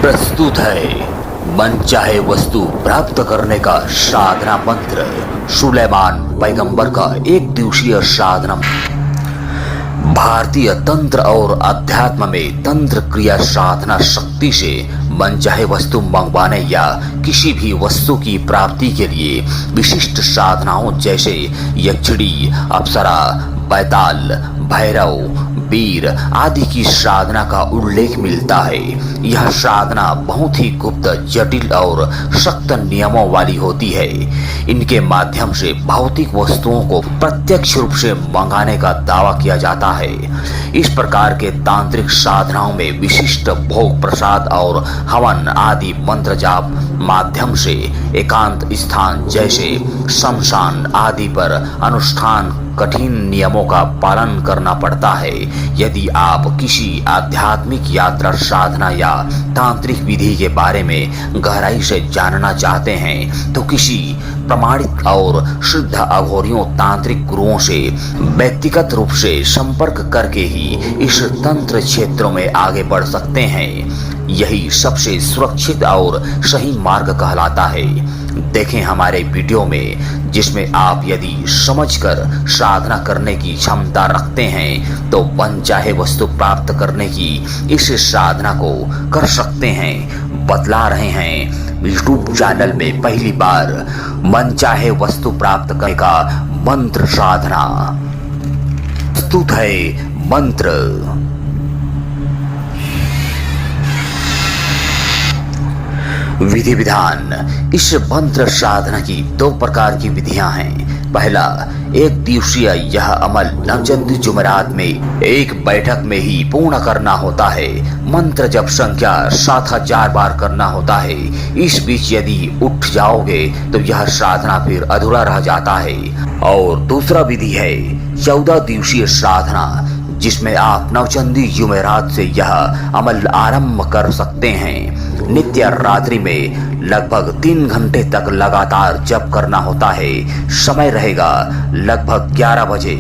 प्रस्तुत है मनचाहे वस्तु प्राप्त करने का साधना मंत्र, सुलेमान पैगंबर का एक दिवसीय साधना। भारतीय तंत्र और अध्यात्म में तंत्र क्रिया साधना शक्ति से मनचाहे वस्तु मंगवाने या किसी भी वस्तु की प्राप्ति के लिए विशिष्ट साधनाओं जैसे यक्षिणी, अप्सरा, बैताल, भैरव, वीर आदि की साधना का उल्लेख मिलता है। यह साधना बहुत ही गुप्त, जटिल और सख्त नियमों वाली होती है। इनके माध्यम से भौतिक वस्तुओं को प्रत्यक्ष रूप से मंगाने का दावा किया जाता है। इस प्रकार के तांत्रिक साधनाओं में विशिष्ट भोग प्रसाद और हवन आदि मंत्र जाप माध्यम से एकांत स्थान जैसे शमशान आदि पर अनुष्ठान कठिन नियमों का पालन करना पड़ता है। यदि आप किसी आध्यात्मिक यात्रा साधना या तांत्रिक विधि के बारे में गहराई से जानना चाहते हैं तो किसी प्रमाणित और शुद्ध अघोरियों तांत्रिक गुरुओं से व्यक्तिगत रूप से संपर्क करके ही इस तंत्र क्षेत्रों में आगे बढ़ सकते हैं। यही सबसे सुरक्षित और सही मार्ग कहलाता है। देखें हमारे वीडियो में, जिसमें आप यदि समझकर साधना करने की क्षमता रखते हैं तो मनचाहे वस्तु प्राप्त करने की इस साधना को कर सकते हैं। बतला रहे हैं यूट्यूब चैनल में पहली बार मनचाहे वस्तु प्राप्त करने का मंत्र साधना। प्रस्तुत है मंत्र। विधि विधान। इस मंत्र साधना की दो प्रकार की विधियां हैं। पहला, एक दिवसीय यह अमल नवचंदी जुमेरात में एक बैठक में ही पूर्ण करना होता है। मंत्र जप संख्या 7000 बार करना होता है। इस बीच यदि उठ जाओगे तो यह साधना फिर अधूरा रह जाता है। और दूसरा विधि है 14 दिवसीय साधना, जिसमें आप नवचंदी जुमेरात से यह अमल आरंभ कर सकते हैं। नित्य रात्रि में लगभग 3 घंटे तक लगातार जप करना होता है। समय रहेगा लगभग 11 बजे।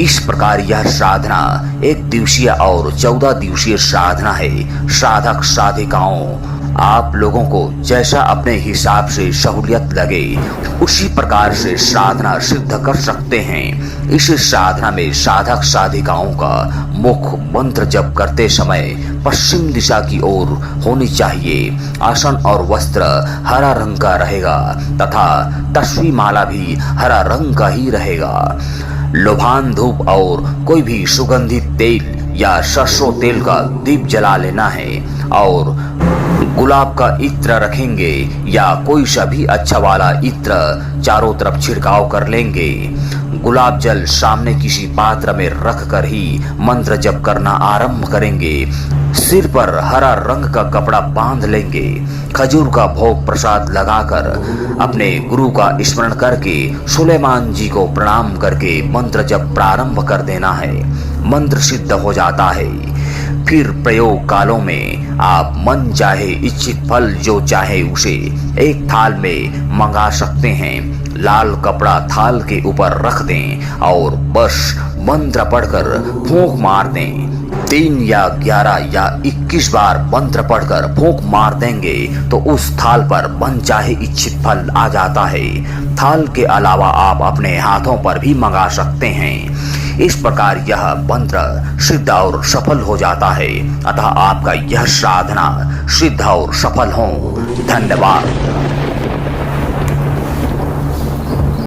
इस प्रकार यह साधना एक दिवसीय और 14 दिवसीय साधना है। साधक साधिकाओं आप लोगों को जैसा अपने हिसाब से सहूलियत लगे उसी प्रकार से साधना सिद्ध कर सकते हैं। इस साधना में साधक साधिकाओं का मुख मंत्र जप करते समय पश्चिम दिशा की ओर होनी चाहिए। आसन और वस्त्र हरा रंग का रहेगा तथा तस्वी माला भी हरा रंग का ही रहेगा। लोभान धूप और कोई भी सुगंधित तेल या सरसों तेल का दीप जला लेना है और गुलाब का इत्र रखेंगे या कोई सा भी अच्छा वाला इत्र चारों तरफ छिड़काव कर लेंगे। गुलाब जल सामने किसी पात्र में रख कर ही मंत्र जप करना आरंभ करेंगे। सिर पर हरा रंग का कपड़ा बांध लेंगे। खजूर का भोग प्रसाद लगाकर अपने गुरु का स्मरण करके सुलेमान जी को प्रणाम करके मंत्र जप प्रारंभ कर देना है। मंत्र सिद्ध हो जाता है। फिर प्रयोग कालों में आप मन चाहे इच्छित फल जो चाहे उसे एक थाल में मंगा सकते हैं। लाल कपड़ा थाल के ऊपर रख दें और बस मंत्र पढ़कर फूंक मार दें। 3 या 11 या 21 बार मंत्र पढ़कर फूंक मार देंगे तो उस थाल पर मन चाहे इच्छित फल आ जाता है। थाल के अलावा आप अपने हाथों पर भी मंगा सकते हैं। इस प्रकार यह मंत्र सिद्ध और सफल हो जाता है। अतः आपका यह साधना सिद्ध और सफल हो। धन्यवाद।